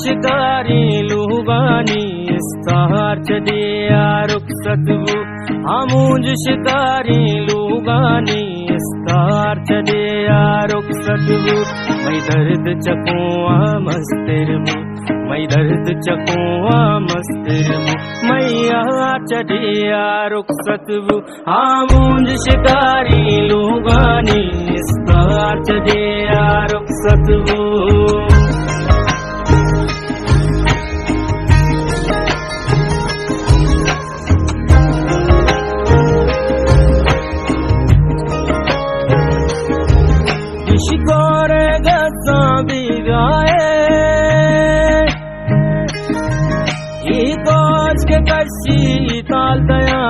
शिकारी लुगानी इस्तार चढ़िया रुखसतबू आमूंज शिकारी लुगानी इस्तार चढ़िया रुखसतबू मैं दर्द चकुआ मस्तिरमू मैं दर्द चकुआ मस्तिरमू मैं यार चढ़िया रुखसतबू आमूंज शिकारी लुगानी इस्तार चढ़िया रुखसतबू शिकार गजा बिगाए काज के कशी ताल दया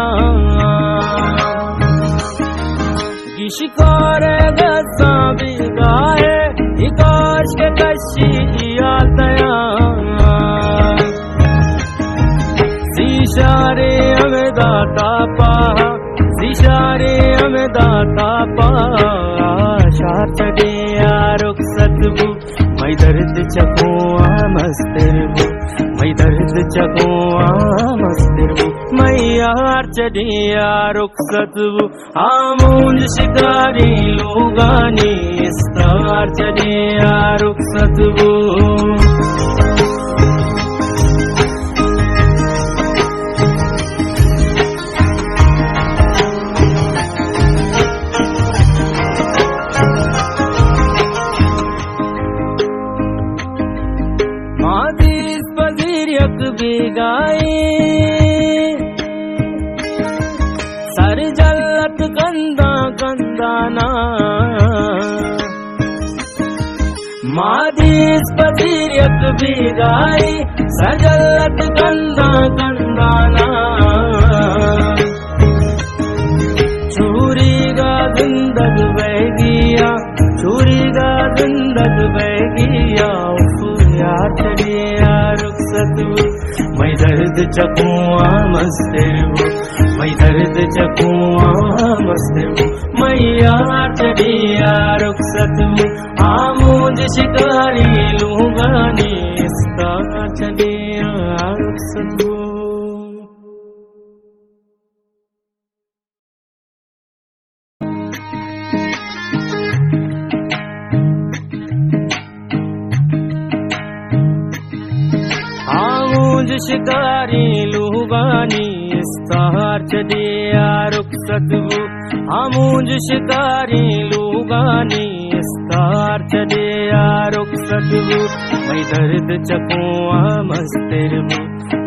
शिकार गजा बिगाए काज के कशी ताल दया सीशारे हमें दाता पा सीशारे हमें दाता पा शार चढ़िया रुखसतबू मैं दर्द चकुआ मस्तिरबू मैं दर्द चकुआ मस्तिरबू मैं यार चढ़िया रुखसतबू आमूंज शिकारी लुगानी इस्तार चढ़िया रुखसतबू बिगाई सर जल्लत गंदा गंदाना मादीस पदीरियत बिगाई सर जल्लत गंदा गंदाना छुरी का जिंदग बहगिया छुरी का जिंदग बहगिया यार चढ़िया रुखसतबू मैं दर्द चकुआ मस्तिरबू मैं दर्द चकुआ मस्तिरबू मैं यार चढ़िया रुखसतबू आमूंज शिकारी लुगानी इस्तार चढ़िया रुखसतबू शिकारी लुगानी इस्तार चढ़िया रुखसतबू आमूंज शिकारी लुगानी इस्तार चढ़िया रुखसतबू मैं दर्द चकुआ मस्तिरबू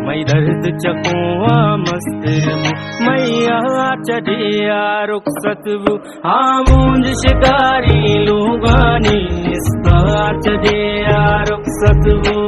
मैं दर्द चकुआ मस्तिरबू मैं यार चढ़िया रुखसतबू आमूंज शिकारी लुगानी इस्तार चढ़िया रुखसतबू